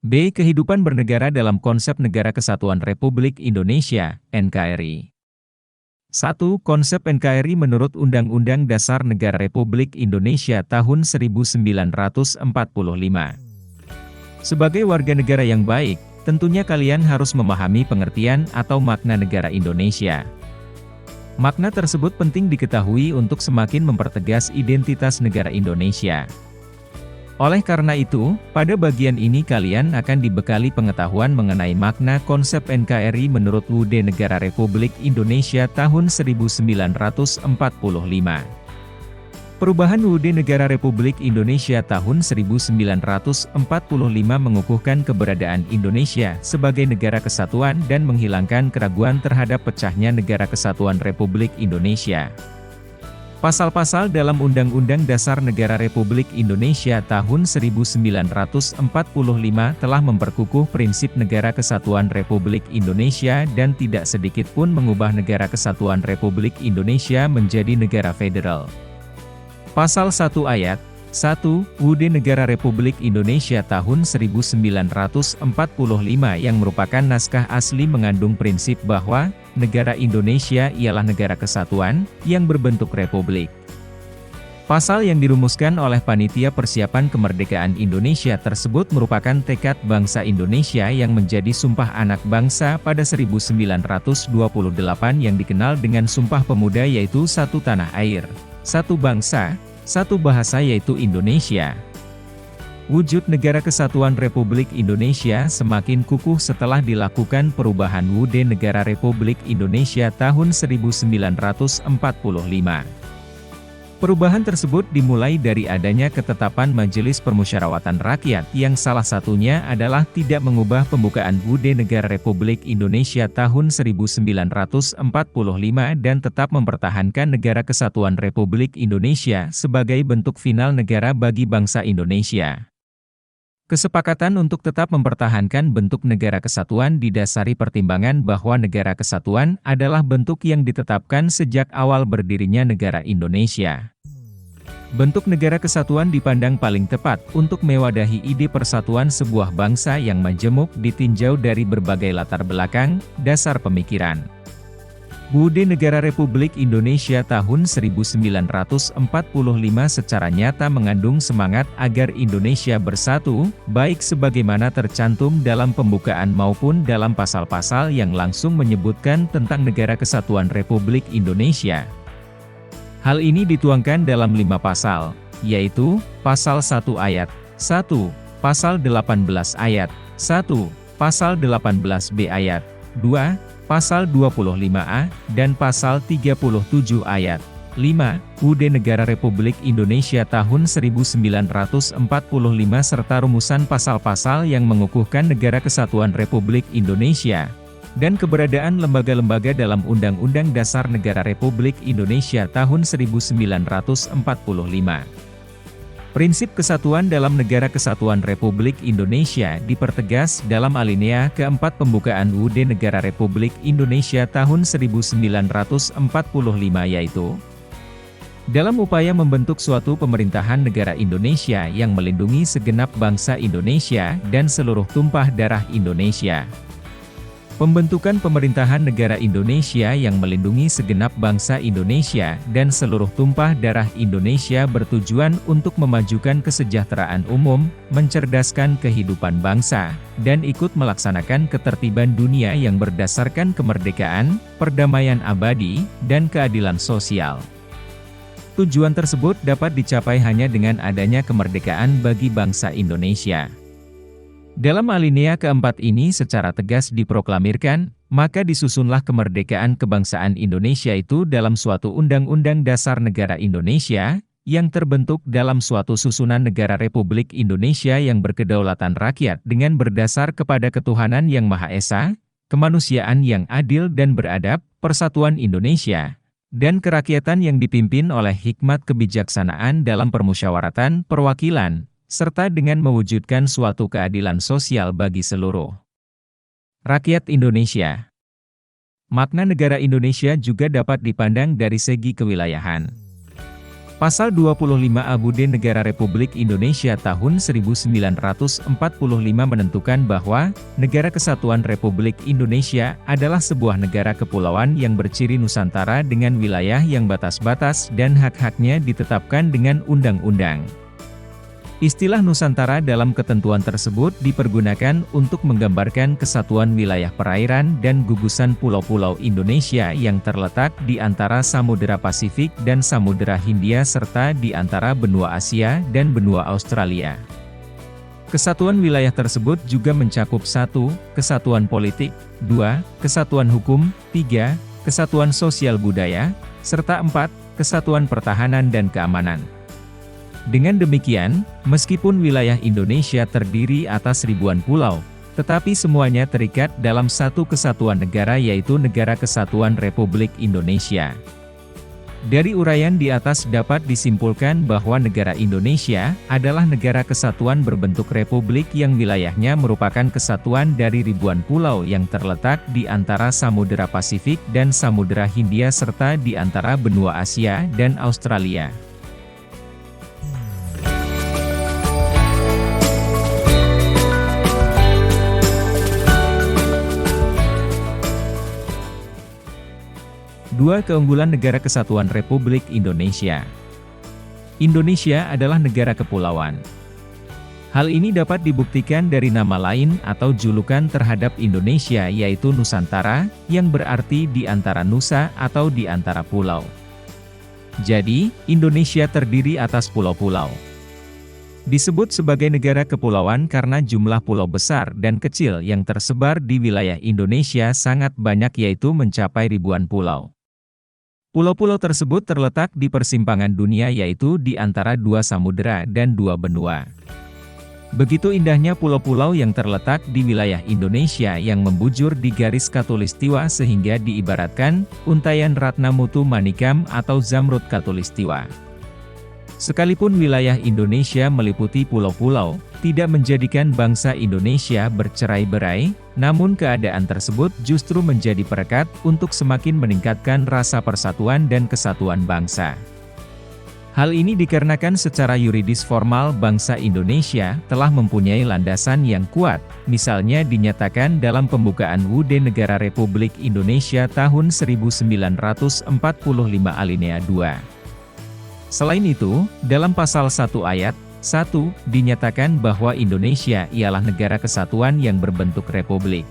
B. Kehidupan bernegara dalam konsep Negara Kesatuan Republik Indonesia, NKRI. 1. Konsep NKRI menurut Undang-Undang Dasar Negara Republik Indonesia tahun 1945. Sebagai warga negara yang baik, tentunya kalian harus memahami pengertian atau makna negara Indonesia. Makna tersebut penting diketahui untuk semakin mempertegas identitas negara Indonesia. Oleh karena itu, pada bagian ini kalian akan dibekali pengetahuan mengenai makna konsep NKRI menurut UUD Negara Republik Indonesia tahun 1945. Perubahan UUD Negara Republik Indonesia tahun 1945 mengukuhkan keberadaan Indonesia sebagai negara kesatuan dan menghilangkan keraguan terhadap pecahnya Negara Kesatuan Republik Indonesia. Pasal-pasal dalam Undang-Undang Dasar Negara Republik Indonesia tahun 1945 telah memperkukuh prinsip Negara Kesatuan Republik Indonesia dan tidak sedikit pun mengubah Negara Kesatuan Republik Indonesia menjadi negara federal. Pasal 1 Ayat 1, UUD Negara Republik Indonesia tahun 1945 yang merupakan naskah asli mengandung prinsip bahwa negara Indonesia ialah negara kesatuan yang berbentuk republik. Pasal yang dirumuskan oleh Panitia Persiapan Kemerdekaan Indonesia tersebut merupakan tekad bangsa Indonesia yang menjadi Sumpah Anak Bangsa pada 1928 yang dikenal dengan Sumpah Pemuda, yaitu satu tanah air, satu bangsa, satu bahasa yaitu Indonesia. Wujud Negara Kesatuan Republik Indonesia semakin kukuh setelah dilakukan perubahan UUD Negara Republik Indonesia tahun 1945. Perubahan tersebut dimulai dari adanya ketetapan Majelis Permusyawaratan Rakyat yang salah satunya adalah tidak mengubah pembukaan UUD Negara Republik Indonesia tahun 1945 dan tetap mempertahankan Negara Kesatuan Republik Indonesia sebagai bentuk final negara bagi bangsa Indonesia. Kesepakatan untuk tetap mempertahankan bentuk negara kesatuan didasari pertimbangan bahwa negara kesatuan adalah bentuk yang ditetapkan sejak awal berdirinya negara Indonesia. Bentuk negara kesatuan dipandang paling tepat untuk mewadahi ide persatuan sebuah bangsa yang majemuk ditinjau dari berbagai latar belakang, dasar pemikiran. UUD Negara Republik Indonesia tahun 1945 secara nyata mengandung semangat agar Indonesia bersatu, baik sebagaimana tercantum dalam pembukaan maupun dalam pasal-pasal yang langsung menyebutkan tentang Negara Kesatuan Republik Indonesia. Hal ini dituangkan dalam 5 pasal, yaitu, Pasal 1 Ayat 1, Pasal 18 Ayat 1, Pasal 18b Ayat 2, Pasal 25A, dan Pasal 37 Ayat 5, UUD Negara Republik Indonesia tahun 1945 serta rumusan pasal-pasal yang mengukuhkan Negara Kesatuan Republik Indonesia, dan keberadaan lembaga-lembaga dalam Undang-Undang Dasar Negara Republik Indonesia tahun 1945. Prinsip kesatuan dalam Negara Kesatuan Republik Indonesia dipertegas dalam alinea keempat pembukaan UUD Negara Republik Indonesia tahun 1945, yaitu dalam upaya membentuk suatu pemerintahan negara Indonesia yang melindungi segenap bangsa Indonesia dan seluruh tumpah darah Indonesia. Pembentukan pemerintahan negara Indonesia yang melindungi segenap bangsa Indonesia dan seluruh tumpah darah Indonesia bertujuan untuk memajukan kesejahteraan umum, mencerdaskan kehidupan bangsa, dan ikut melaksanakan ketertiban dunia yang berdasarkan kemerdekaan, perdamaian abadi, dan keadilan sosial. Tujuan tersebut dapat dicapai hanya dengan adanya kemerdekaan bagi bangsa Indonesia. Dalam alinea keempat ini secara tegas diproklamirkan, maka disusunlah kemerdekaan kebangsaan Indonesia itu dalam suatu Undang-Undang Dasar Negara Indonesia, yang terbentuk dalam suatu susunan negara Republik Indonesia yang berkedaulatan rakyat dengan berdasar kepada ketuhanan yang Maha Esa, kemanusiaan yang adil dan beradab, persatuan Indonesia, dan kerakyatan yang dipimpin oleh hikmat kebijaksanaan dalam permusyawaratan perwakilan, serta dengan mewujudkan suatu keadilan sosial bagi seluruh rakyat Indonesia. Makna negara Indonesia juga dapat dipandang dari segi kewilayahan. Pasal 25A Bude Negara Republik Indonesia tahun 1945 menentukan bahwa, Negara Kesatuan Republik Indonesia adalah sebuah negara kepulauan yang berciri Nusantara dengan wilayah yang batas-batas dan hak-haknya ditetapkan dengan undang-undang. Istilah Nusantara dalam ketentuan tersebut dipergunakan untuk menggambarkan kesatuan wilayah perairan dan gugusan pulau-pulau Indonesia yang terletak di antara Samudera Pasifik dan Samudera Hindia serta di antara benua Asia dan benua Australia. Kesatuan wilayah tersebut juga mencakup 1. Kesatuan politik, 2. Kesatuan hukum, 3. Kesatuan sosial budaya, serta 4. Kesatuan pertahanan dan keamanan. Dengan demikian, meskipun wilayah Indonesia terdiri atas ribuan pulau, tetapi semuanya terikat dalam satu kesatuan negara yaitu Negara Kesatuan Republik Indonesia. Dari uraian di atas dapat disimpulkan bahwa negara Indonesia adalah negara kesatuan berbentuk republik yang wilayahnya merupakan kesatuan dari ribuan pulau yang terletak di antara Samudera Pasifik dan Samudera Hindia serta di antara benua Asia dan Australia. Dua keunggulan Negara Kesatuan Republik Indonesia. Indonesia adalah negara kepulauan. Hal ini dapat dibuktikan dari nama lain atau julukan terhadap Indonesia yaitu Nusantara, yang berarti di antara nusa atau di antara pulau. Jadi, Indonesia terdiri atas pulau-pulau. Disebut sebagai negara kepulauan karena jumlah pulau besar dan kecil yang tersebar di wilayah Indonesia sangat banyak yaitu mencapai ribuan pulau. Pulau-pulau tersebut terletak di persimpangan dunia yaitu di antara dua samudera dan dua benua. Begitu indahnya pulau-pulau yang terletak di wilayah Indonesia yang membujur di garis khatulistiwa sehingga diibaratkan untayan Ratna Mutu Manikam atau Zamrud Khatulistiwa. Sekalipun wilayah Indonesia meliputi pulau-pulau, tidak menjadikan bangsa Indonesia bercerai-berai, namun keadaan tersebut justru menjadi perekat untuk semakin meningkatkan rasa persatuan dan kesatuan bangsa. Hal ini dikarenakan secara yuridis formal bangsa Indonesia telah mempunyai landasan yang kuat, misalnya dinyatakan dalam pembukaan UUD Negara Republik Indonesia tahun 1945 alinea 2. Selain itu, dalam pasal 1 ayat 1, dinyatakan bahwa Indonesia ialah negara kesatuan yang berbentuk republik.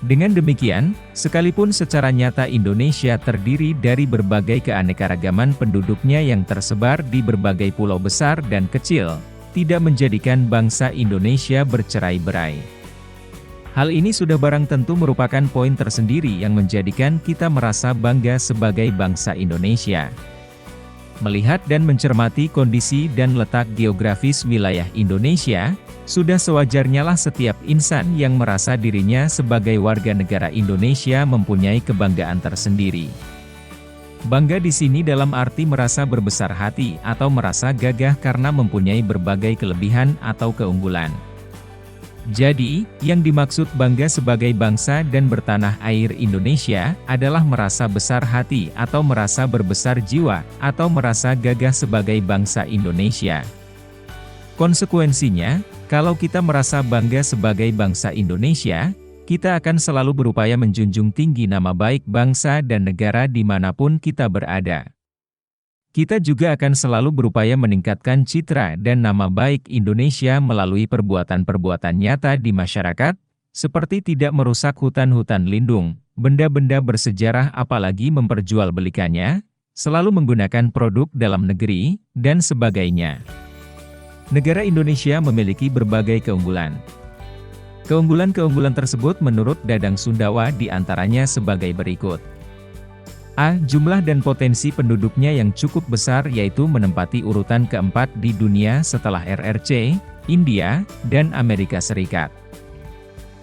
Dengan demikian, sekalipun secara nyata Indonesia terdiri dari berbagai keanekaragaman penduduknya yang tersebar di berbagai pulau besar dan kecil, tidak menjadikan bangsa Indonesia bercerai-berai. Hal ini sudah barang tentu merupakan poin tersendiri yang menjadikan kita merasa bangga sebagai bangsa Indonesia. Melihat dan mencermati kondisi dan letak geografis wilayah Indonesia, sudah sewajarnya lah setiap insan yang merasa dirinya sebagai warga negara Indonesia mempunyai kebanggaan tersendiri. Bangga di sini dalam arti merasa berbesar hati atau merasa gagah karena mempunyai berbagai kelebihan atau keunggulan. Jadi, yang dimaksud bangga sebagai bangsa dan bertanah air Indonesia, adalah merasa besar hati atau merasa berbesar jiwa, atau merasa gagah sebagai bangsa Indonesia. Konsekuensinya, kalau kita merasa bangga sebagai bangsa Indonesia, kita akan selalu berupaya menjunjung tinggi nama baik bangsa dan negara dimanapun kita berada. Kita juga akan selalu berupaya meningkatkan citra dan nama baik Indonesia melalui perbuatan-perbuatan nyata di masyarakat, seperti tidak merusak hutan-hutan lindung, benda-benda bersejarah apalagi memperjualbelikannya, selalu menggunakan produk dalam negeri, dan sebagainya. Negara Indonesia memiliki berbagai keunggulan. Keunggulan-keunggulan tersebut menurut Dadang Sundawa diantaranya sebagai berikut. A. Jumlah dan potensi penduduknya yang cukup besar yaitu menempati urutan keempat di dunia setelah RRC, India, dan Amerika Serikat.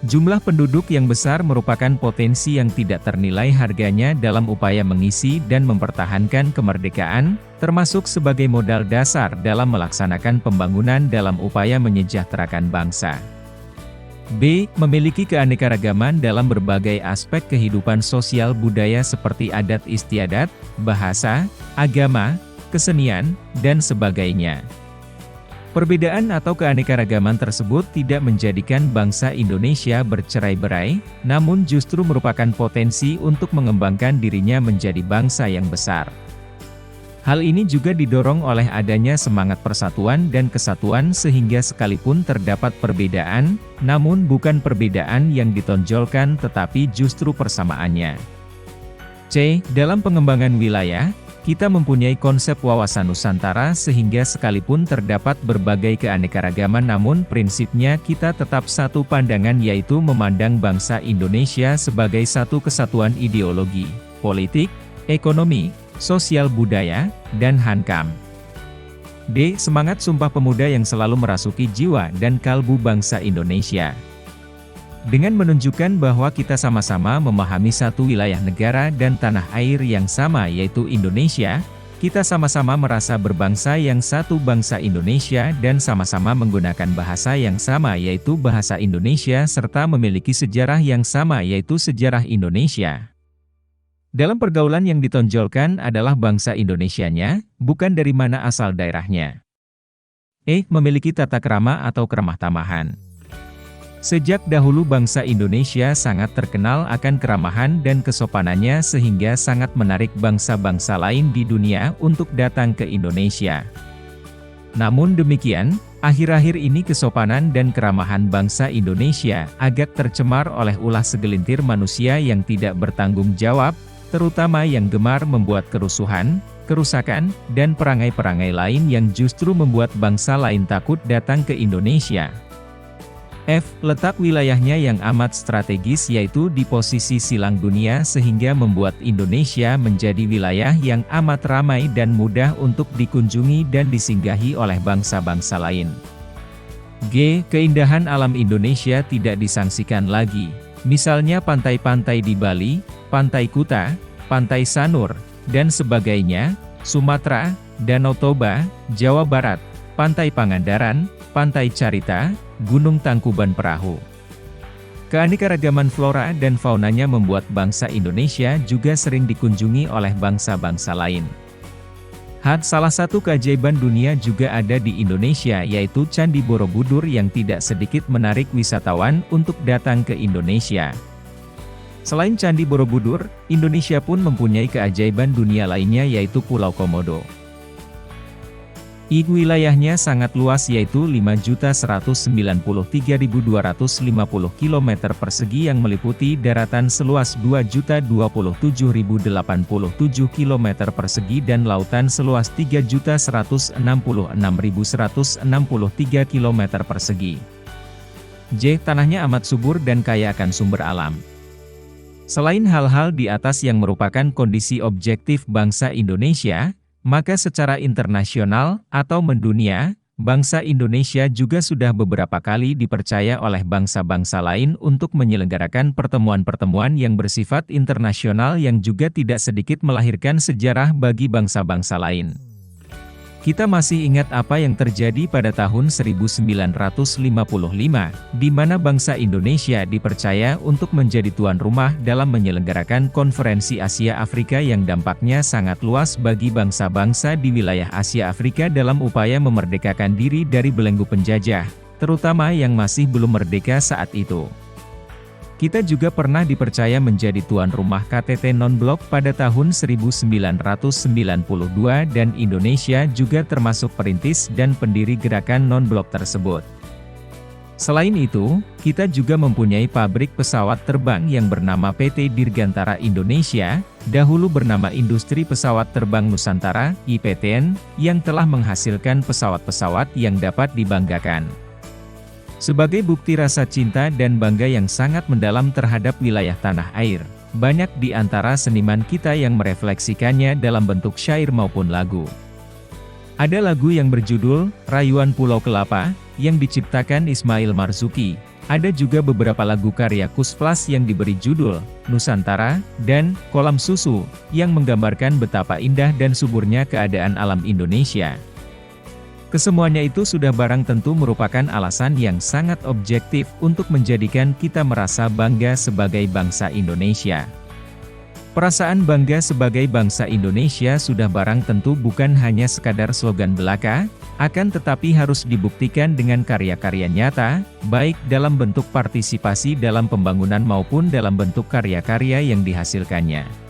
Jumlah penduduk yang besar merupakan potensi yang tidak ternilai harganya dalam upaya mengisi dan mempertahankan kemerdekaan, termasuk sebagai modal dasar dalam melaksanakan pembangunan dalam upaya menyejahterakan bangsa. B. Memiliki keanekaragaman dalam berbagai aspek kehidupan sosial budaya seperti adat istiadat, bahasa, agama, kesenian, dan sebagainya. Perbedaan atau keanekaragaman tersebut tidak menjadikan bangsa Indonesia bercerai-berai, namun justru merupakan potensi untuk mengembangkan dirinya menjadi bangsa yang besar. Hal ini juga didorong oleh adanya semangat persatuan dan kesatuan sehingga sekalipun terdapat perbedaan, namun bukan perbedaan yang ditonjolkan tetapi justru persamaannya. C. Dalam pengembangan wilayah, kita mempunyai konsep wawasan Nusantara sehingga sekalipun terdapat berbagai keanekaragaman namun prinsipnya kita tetap satu pandangan yaitu memandang bangsa Indonesia sebagai satu kesatuan ideologi, politik, ekonomi, sosial budaya, dan hankam. D. Semangat Sumpah Pemuda yang selalu merasuki jiwa dan kalbu bangsa Indonesia. Dengan menunjukkan bahwa kita sama-sama memahami satu wilayah negara dan tanah air yang sama yaitu Indonesia, kita sama-sama merasa berbangsa yang satu bangsa Indonesia dan sama-sama menggunakan bahasa yang sama yaitu bahasa Indonesia serta memiliki sejarah yang sama yaitu sejarah Indonesia. Dalam pergaulan yang ditonjolkan adalah bangsa Indonesianya, bukan dari mana asal daerahnya. E. Memiliki tata krama atau keramah tamahan. Sejak dahulu bangsa Indonesia sangat terkenal akan keramahan dan kesopanannya sehingga sangat menarik bangsa-bangsa lain di dunia untuk datang ke Indonesia. Namun demikian, akhir-akhir ini kesopanan dan keramahan bangsa Indonesia agak tercemar oleh ulah segelintir manusia yang tidak bertanggung jawab, terutama yang gemar membuat kerusuhan, kerusakan, dan perangai-perangai lain yang justru membuat bangsa lain takut datang ke Indonesia. F. Letak wilayahnya yang amat strategis yaitu di posisi silang dunia sehingga membuat Indonesia menjadi wilayah yang amat ramai dan mudah untuk dikunjungi dan disinggahi oleh bangsa-bangsa lain. G. Keindahan alam Indonesia tidak disangsikan lagi. Misalnya pantai-pantai di Bali, Pantai Kuta, Pantai Sanur, dan sebagainya, Sumatera, Danau Toba, Jawa Barat, Pantai Pangandaran, Pantai Carita, Gunung Tangkuban Perahu. Keanekaragaman flora dan faunanya membuat bangsa Indonesia juga sering dikunjungi oleh bangsa-bangsa lain. Salah satu keajaiban dunia juga ada di Indonesia yaitu Candi Borobudur yang tidak sedikit menarik wisatawan untuk datang ke Indonesia. Selain Candi Borobudur, Indonesia pun mempunyai keajaiban dunia lainnya yaitu Pulau Komodo. Wilayahnya sangat luas yaitu 5.193.250 km persegi yang meliputi daratan seluas 2.027.087 km persegi dan lautan seluas 3.166.163 km persegi. J. Tanahnya amat subur dan kaya akan sumber alam. Selain hal-hal di atas yang merupakan kondisi objektif bangsa Indonesia, maka secara internasional atau mendunia, bangsa Indonesia juga sudah beberapa kali dipercaya oleh bangsa-bangsa lain untuk menyelenggarakan pertemuan-pertemuan yang bersifat internasional yang juga tidak sedikit melahirkan sejarah bagi bangsa-bangsa lain. Kita masih ingat apa yang terjadi pada tahun 1955, di mana bangsa Indonesia dipercaya untuk menjadi tuan rumah dalam menyelenggarakan konferensi Asia Afrika yang dampaknya sangat luas bagi bangsa-bangsa di wilayah Asia Afrika dalam upaya memerdekakan diri dari belenggu penjajah, terutama yang masih belum merdeka saat itu. Kita juga pernah dipercaya menjadi tuan rumah KTT Non-Blok pada tahun 1992 dan Indonesia juga termasuk perintis dan pendiri gerakan non-blok tersebut. Selain itu, kita juga mempunyai pabrik pesawat terbang yang bernama PT Dirgantara Indonesia, dahulu bernama Industri Pesawat Terbang Nusantara, IPTN, yang telah menghasilkan pesawat-pesawat yang dapat dibanggakan. Sebagai bukti rasa cinta dan bangga yang sangat mendalam terhadap wilayah tanah air, banyak di antara seniman kita yang merefleksikannya dalam bentuk syair maupun lagu. Ada lagu yang berjudul Rayuan Pulau Kelapa, yang diciptakan Ismail Marzuki. Ada juga beberapa lagu karya Koes yang diberi judul Nusantara dan Kolam Susu, yang menggambarkan betapa indah dan suburnya keadaan alam Indonesia. Kesemuanya itu sudah barang tentu merupakan alasan yang sangat objektif untuk menjadikan kita merasa bangga sebagai bangsa Indonesia. Perasaan bangga sebagai bangsa Indonesia sudah barang tentu bukan hanya sekadar slogan belaka, akan tetapi harus dibuktikan dengan karya-karya nyata, baik dalam bentuk partisipasi dalam pembangunan maupun dalam bentuk karya-karya yang dihasilkannya.